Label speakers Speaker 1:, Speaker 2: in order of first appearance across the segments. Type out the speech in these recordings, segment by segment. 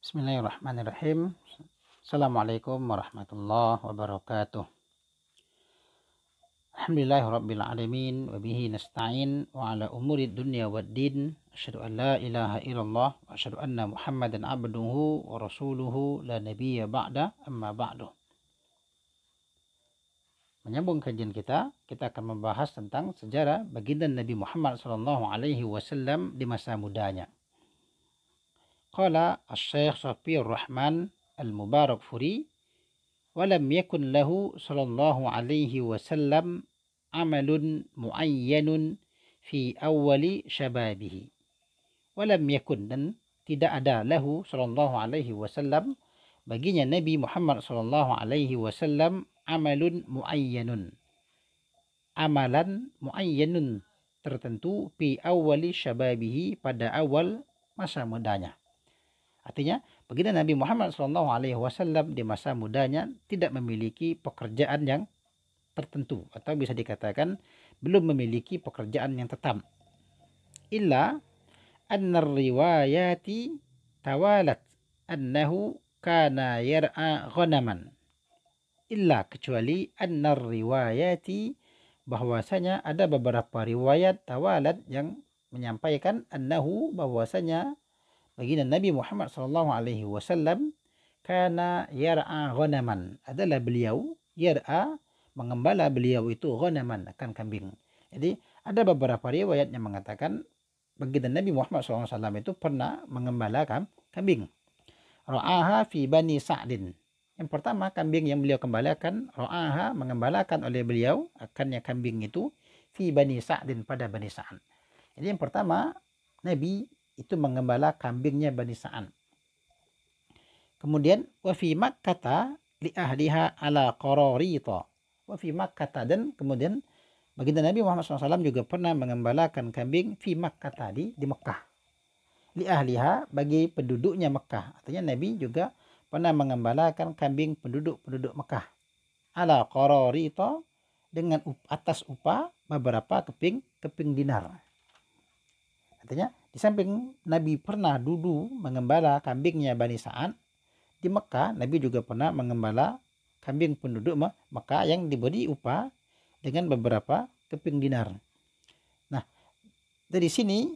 Speaker 1: Bismillahirrahmanirrahim. Assalamualaikum warahmatullahi wabarakatuh. Alhamdulillahirabbil alamin wa bihi nasta'in wa ala umuri dunya waddin. Asyhadu an la ilaha illallah wa asyhadu anna Muhammadan abduhu wa rasuluhu la nabiyya ba'da, amma ba'du. Menyambung kajian kita akan membahas tentang sejarah baginda Nabi Muhammad SAW di masa mudanya. Qala Asy-Syaikh Shafiyur Rahman Al-Mubarakfuri walam yakun lahu sallallahu alaihi wasallam amalun muayyanun fi awwali syababihi. Walam yakun, dan tidak ada, lahu sallallahu alaihi wasallam, baginya Nabi Muhammad sallallahu alaihi wasallam, amalun muayyanun, amalan muayyanun tertentu, fi awwali syababihi, pada awal masa mudanya. Artinya, baginda Nabi Muhammad SAW di masa mudanya tidak memiliki pekerjaan yang tertentu, atau bisa dikatakan belum memiliki pekerjaan yang tetap. Illa anna riwayati tawalat annahu kana yar'a ghanaman. Illa, kecuali, anna riwayati, bahwasanya ada beberapa riwayat tawalat yang menyampaikan annahu, bahwasanya baginda Nabi Muhammad SAW kana yar'a ghanaman, adalah beliau yar'a, mengembala beliau itu ghanaman, akan kambing. Jadi ada beberapa riwayat yang mengatakan baginda Nabi Muhammad SAW itu pernah mengembala kambing. Ra'aha fi Bani Sa'din. Yang pertama, kambing yang beliau kembalakan, ra'aha, mengembalakan oleh beliau akannya kambing itu, fi Bani Sa'din, pada Bani Sa'ad. Jadi yang pertama, Nabi itu mengembala kambingnya Bani Sa'ad. Kemudian wa fi Makkah li ahliha ala qararita. Wa fi Makkah, dan kemudian baginda Nabi Muhammad SAW juga pernah mengembalakan kambing fi Makkah, tadi di Mekah. Li ahliha, bagi penduduknya Mekah. Artinya Nabi juga pernah mengembalakan kambing penduduk Mekah. Ala qararita, dengan atas upah beberapa keping dinar. Artinya di samping Nabi pernah dulu mengembala kambingnya Bani Sa'ad, di Mekah Nabi juga pernah mengembala kambing penduduk Mekah yang diberi upah dengan beberapa keping dinar. Nah, dari sini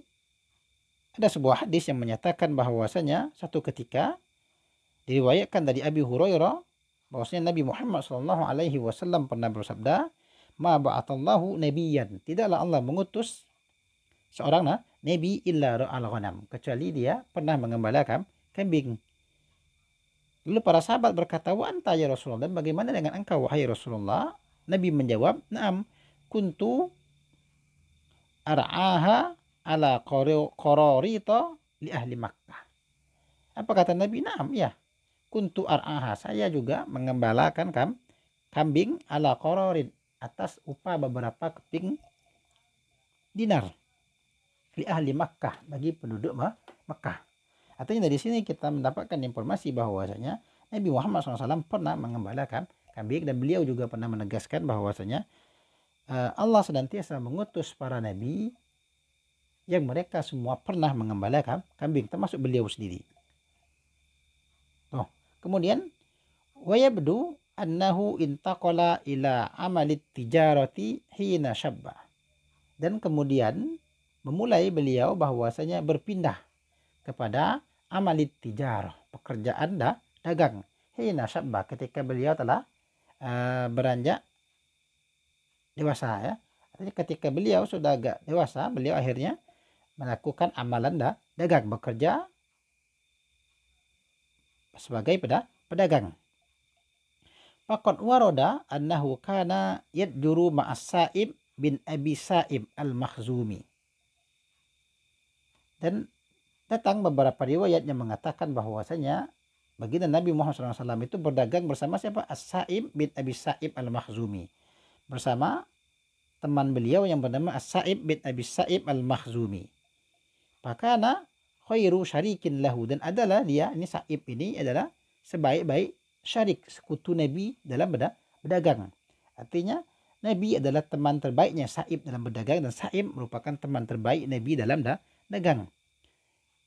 Speaker 1: ada sebuah hadis yang menyatakan bahwasanya satu ketika diriwayatkan dari Abi Hurairah bahwasanya Nabi Muhammad SAW pernah bersabda, ma ba'atallahu nabiyyan, tidaklah Allah mengutus seorang nabi illa ra'al ghanam, kecuali dia pernah mengembala kambing. Lalu para sahabat berkata, wa anta ya Rasulullah, dan bagaimana dengan engkau wahai Rasulullah? Nabi menjawab, na'am kuntu ar'aha ala qararita li ahli Makkah. Apa kata Nabi? Na'am, ya, kuntu ar'aha, saya juga mengembalakan kambing ala qararin, atas upah beberapa keping dinar, li ahli Makkah, bagi penduduk Makkah. Artinya dari sini kita mendapatkan informasi bahwasanya Nabi Muhammad SAW pernah mengembala kambing, dan beliau juga pernah menegaskan bahwasanya Allah senantiasa mengutus para nabi yang mereka semua pernah mengembala kambing, termasuk beliau sendiri. Kemudian wa yabdu annahu intaqala ila amalit tijarati hina syabba, dan kemudian memulai beliau bahwasanya berpindah kepada amalit tijarah, pekerjaan dagang, hina syabba, ketika beliau telah beranjak dewasa, ya. Artinya ketika beliau sudah agak dewasa, beliau akhirnya melakukan amalan dagang, bekerja sebagai pedagang. Faqad waroda annahu kana yadjuru ma'as Sa'ib bin Abi Sa'ib al-Makhzumi. Dan datang beberapa riwayat yang mengatakan bahwasanya baginda Nabi Muhammad SAW itu berdagang bersama siapa? As-Sa'ib bin Abi Sa'ib al-Makhzumi, bersama teman beliau yang bernama As-Sa'ib bin Abi Sa'ib al-Makhzumi. Fakana khairu syarikin lahu, dan adalah dia, ini Sa'ib ini adalah sebaik-baik syarik, sekutu Nabi dalam berdagang. Artinya Nabi adalah teman terbaiknya Sa'ib dalam berdagang, dan Sa'ib merupakan teman terbaik Nabi dalam dagang.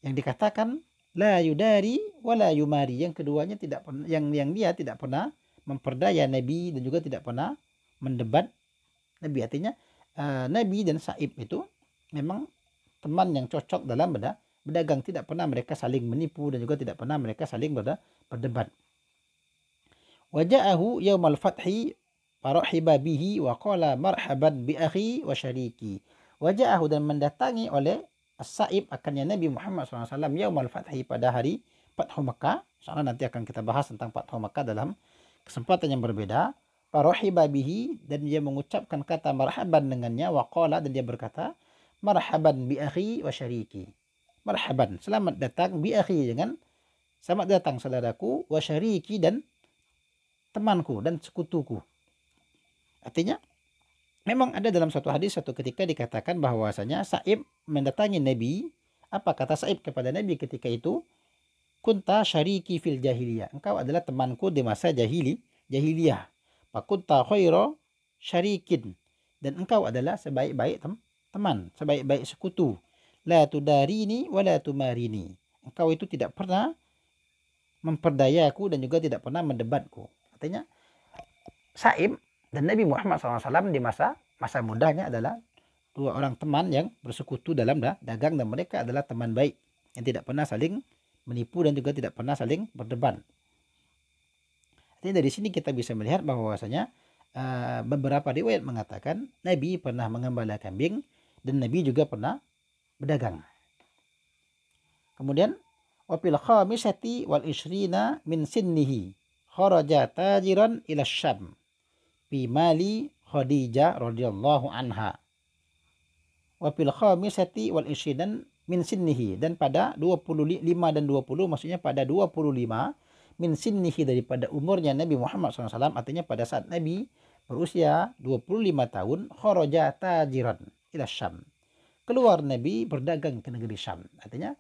Speaker 1: Yang dikatakan la yudari wa la yumari. Yang keduanya tidak pernah, yang dia tidak pernah memperdaya Nabi dan juga tidak pernah mendebat Nabi. Artinya Nabi dan Sa'ib itu memang teman yang cocok dalam berdagang. Tidak pernah mereka saling menipu dan juga tidak pernah mereka saling berdebat. Waja'ahu yaumal fathi farahiba bihi wa qala marhaban bi akhi wa syariki. Waja'ahu, dan mendatangi oleh As-Sa'ib akannya Nabi Muhammad SAW yaumal fathi, pada hari Fathu Makkah. Soalnya nanti akan kita bahas tentang Fathu Makkah dalam kesempatan yang berbeda. Farahiba bihi, dan dia mengucapkan kata marhaban dengannya. Wa qala, dan dia berkata marhaban bi akhi wa syariki. Marhaban, selamat datang, bi akhi, dengan selamat datang saudaraku, wa syariki, dan temanku dan sekutuku. Artinya memang ada dalam satu hadis satu ketika dikatakan bahwasanya Sa'ib mendatangi Nabi. Apa kata Sa'ib kepada Nabi ketika itu? Kunta syariki fil jahiliyah, engkau adalah temanku di masa jahiliyah. Fakunta khaira syarikin, dan engkau adalah sebaik-baik teman, sebaik-baik sekutu. La tudarini wa la tumarini, engkau itu tidak pernah memperdayaku dan juga tidak pernah mendebatku. Artinya Sa'ib dan Nabi Muhammad SAW di masa mudanya adalah dua orang teman yang bersekutu dalam dagang, dan mereka adalah teman baik yang tidak pernah saling menipu dan juga tidak pernah saling berdebat. Artinya dari sini kita bisa melihat bahwasanya beberapa riwayat mengatakan Nabi pernah mengembala kambing dan Nabi juga pernah berdagang. Kemudian wafil khamisati wal ishrina min sinnihi kharaja tajiran ila Syam fi mali Khadijah radhiyallahu anha. Wafil khamisati wal ishrina min sinnihi, dan pada 25 dan 20, maksudnya pada 25 min sinnihi, daripada umurnya Nabi Muhammad SAW. Artinya pada saat Nabi berusia 25 tahun, kharaja tajiran ila Syam, keluar Nabi berdagang ke negeri Syam. Artinya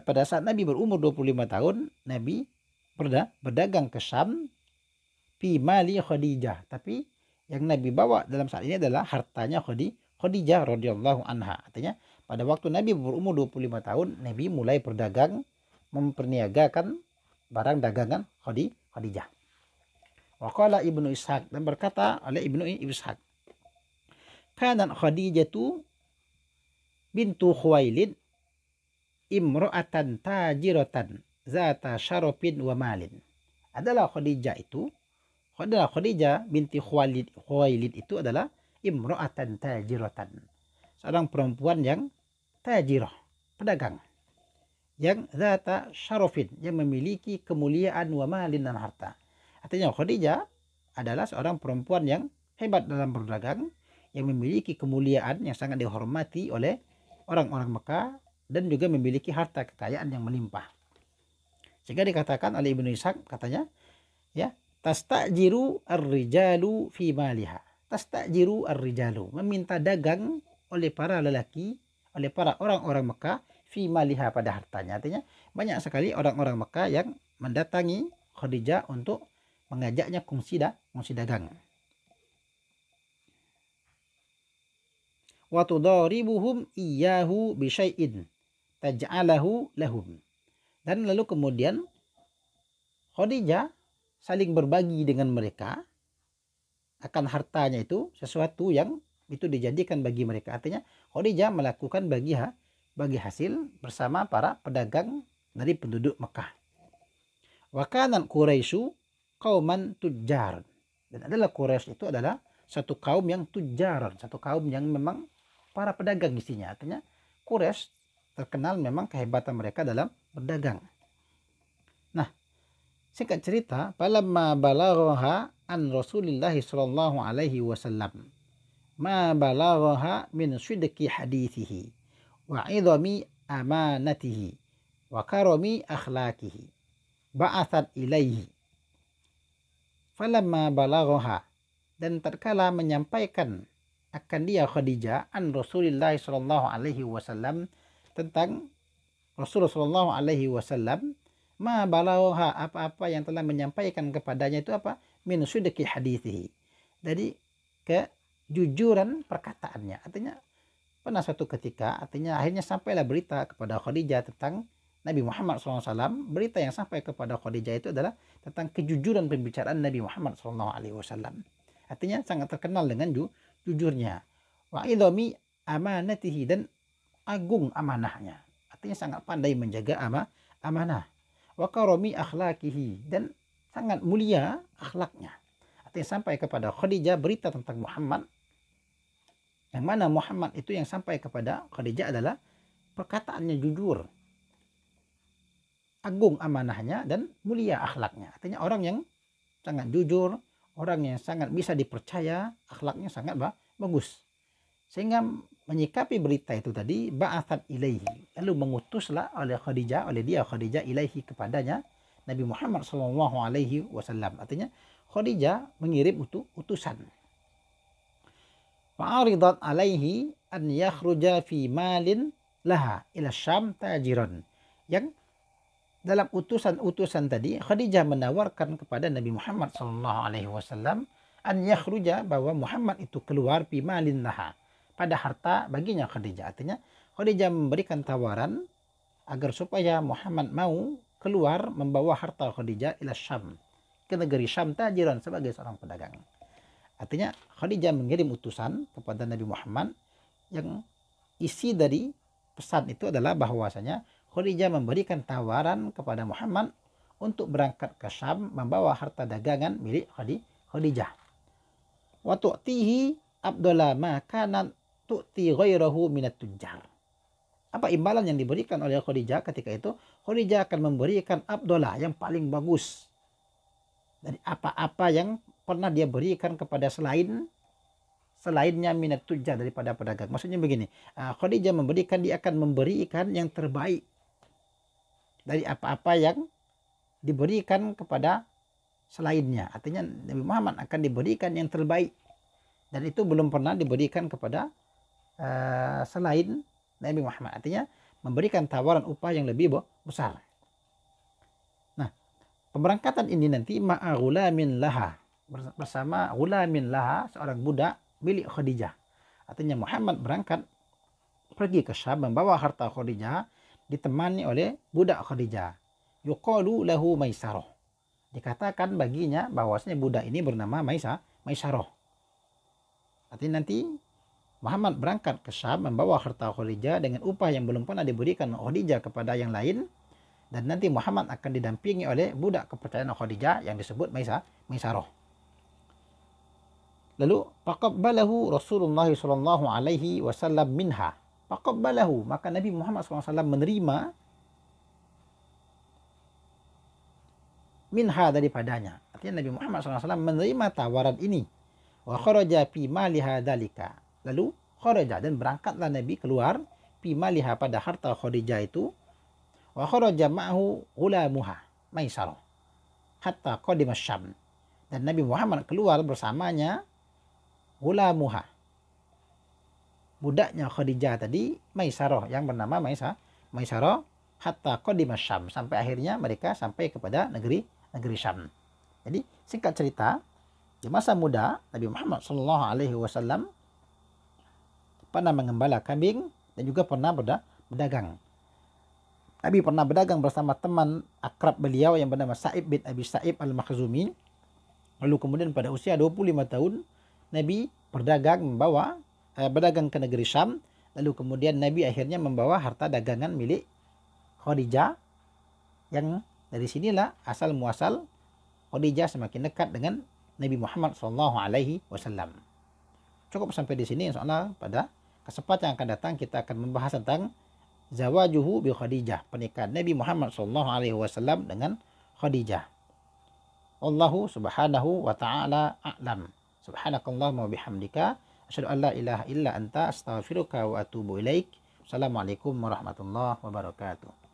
Speaker 1: pada saat Nabi berumur 25 tahun, Nabi berdagang ke Syam fi mali Khadijah, tapi yang Nabi bawa dalam saat ini adalah hartanya Khadijah radhiyallahu anha. Artinya pada waktu Nabi berumur 25 tahun, Nabi mulai berdagang, memperniagakan barang dagangan Khadijah. Wa qala Ibnu Ishaq, dan berkata oleh Ibnu Ishaq, kanat Khadijatu bintu Khuwailid imra'atan tajiratan zata syarafin wa malin. Adalah Khadijah binti Khuwailid itu adalah imra'atan tajiratan, seorang perempuan yang tajirah, pedagang, yang zata syarafin, yang memiliki kemuliaan, wa malin, dan harta. Artinya Khadijah adalah seorang perempuan yang hebat dalam berdagang, yang memiliki kemuliaan, yang sangat dihormati oleh orang-orang Mekah, dan juga memiliki harta kekayaan yang melimpah. Sehingga dikatakan oleh Ibnu Ishaq, katanya ya, tastajiru ar-rijalu fi maliha. Tastajiru ar-rijalu, meminta dagang oleh para lelaki, oleh para orang-orang Mekah, fi maliha, pada hartanya. Artinya banyak sekali orang-orang Mekah yang mendatangi Khadijah untuk mengajaknya kongsi dagang. Wa tudaribuhum iyyahu bi syai'in taj'alahu lahum. Dan lalu kemudian Khadijah saling berbagi dengan mereka akan hartanya itu, sesuatu yang itu dijadikan bagi mereka. Artinya Khadijah melakukan bagi hasil bersama para pedagang dari penduduk Mekah. Wa kanat Quraisyu qauman tujjar, dan adalah Quraisy itu adalah satu kaum yang tujjar, satu kaum yang memang para pedagang isinya. Artinya Quraisy terkenal memang kehebatan mereka dalam berdagang. Nah, singkat cerita, falamma balaghaha an Rasulillah sallallahu alaihi wasallam ma balaghaha min sidqi hadithihi wa 'idhami amanatihi wa karami akhlaqihi ba'athat ilaihi. Falamma balaghaha, dan tatkala menyampaikan akan dia Khadijah an Rasulillah sallallahu alaihi wasallam, tentang Rasulullah sallallahu alaihi wasallam, ma balaghaha, apa-apa yang telah menyampaikan kepadanya itu apa? Min sidqi hadithihi, dari kejujuran perkataannya. Artinya pernah suatu ketika, artinya akhirnya sampailah berita kepada Khadijah tentang Nabi Muhammad SAW, berita yang sampai kepada Khadijah itu adalah tentang kejujuran pembicaraan Nabi Muhammad SAW. Artinya sangat terkenal dengan jujurnya. Wa idhami amanatihi, dan agung amanahnya. Artinya sangat pandai menjaga amanah. Wa karami akhlaqihi, dan sangat mulia akhlaknya. Artinya sampai kepada Khadijah berita tentang Muhammad, yang mana Muhammad itu yang sampai kepada Khadijah adalah perkataannya jujur, agung amanahnya, dan mulia akhlaknya. Artinya orang yang sangat jujur, orang yang sangat bisa dipercaya, akhlaknya sangat bagus. Sehingga menyikapi berita itu tadi, ba'athat ilaihi, lalu mengutuslah oleh Khadijah ilaihi, kepadanya Nabi Muhammad SAW. Artinya Khadijah mengirim utusan. Fa'aridat alaihi an yakhruja fi malin laha ila Syam tajiran. Yang dalam utusan tadi, Khadijah menawarkan kepada Nabi Muhammad SAW an yakhruja, bahwa Muhammad itu keluar fi malin laha, pada harta baginya Khadijah. Artinya Khadijah memberikan tawaran agar supaya Muhammad mau keluar membawa harta Khadijah ila Syam, ke negeri Syam tajiran, sebagai seorang pedagang. Artinya Khadijah mengirim utusan kepada Nabi Muhammad, yang isi dari pesan itu adalah bahwasanya Khadijah memberikan tawaran kepada Muhammad untuk berangkat ke Syam membawa harta dagangan milik Khadijah. Wa tu'tihi abdala ma kanat tu'ti ghairahu minat tujjar. Apa imbalan yang diberikan oleh Khadijah ketika itu? Khadijah akan memberikan abdala, yang paling bagus dari apa-apa yang pernah dia berikan kepada selainnya minat tujjar, daripada pedagang. Maksudnya begini, Khadijah dia akan memberikan yang terbaik dari apa-apa yang diberikan kepada selainnya. Artinya Nabi Muhammad akan diberikan yang terbaik, dan itu belum pernah diberikan kepada selain Nabi Muhammad. Artinya memberikan tawaran upah yang lebih besar. Nah, pemberangkatan ini nanti ma'a ghulamin laha, bersama ghulamin laha, seorang budak milik Khadijah. Artinya Muhammad berangkat pergi ke Syam membawa harta Khadijah, ditemani oleh budak Khadijah. Yuqalu lahu Maisarah. Dikatakan baginya bahwasanya budak ini bernama Maisarah. Artinya nanti Muhammad berangkat ke Syam membawa harta Khadijah dengan upah yang belum pernah diberikan Khadijah kepada yang lain, dan nanti Muhammad akan didampingi oleh budak kepercayaan Khadijah yang disebut Maisarah. Lalu faqabbalahu Rasulullah SAW minha. Faqabbalahu, maka Nabi Muhammad SAW menerima minha, daripadanya. Artinya Nabi Muhammad SAW menerima tawaran ini. Wa kharaja fi maliha dalika. Lalu kharaja, dan berangkatlah Nabi keluar fi maliha, pada harta Khadijah itu. Wa kharaja ma'hu ghulamuha Maisarah hatta qadima Syam. Dan Nabi Muhammad keluar bersamanya ghulamuha, budaknya Khadijah tadi, Maisarah, yang bernama Maisarah, hatta qadima Syam, sampai akhirnya mereka sampai kepada negeri Syam. Jadi singkat cerita, di masa muda Nabi Muhammad SAW pernah mengembala kambing dan juga pernah berdagang. Nabi pernah berdagang bersama teman akrab beliau yang bernama Sa'ib bin Abi Sa'ib al-Makhzumi. Lalu kemudian pada usia 25 tahun Nabi berdagang ke negeri Syam. Lalu kemudian Nabi akhirnya membawa harta dagangan milik Khadijah, yang dari sinilah asal muasal Khadijah semakin dekat dengan Nabi Muhammad SAW. Cukup sampai di sini, insyaallah pada kesempatan yang akan datang kita akan membahas tentang zawajuhu bi Khadijah, pernikahan Nabi Muhammad SAW dengan Khadijah. Allahu subhanahu wa ta'ala a'lam. Subhanakallahumma wa bihamdika asyhadu an la ilaha illa anta astaghfiruka wa atubu ilaik. Assalamualaikum warahmatullahi wabarakatuh.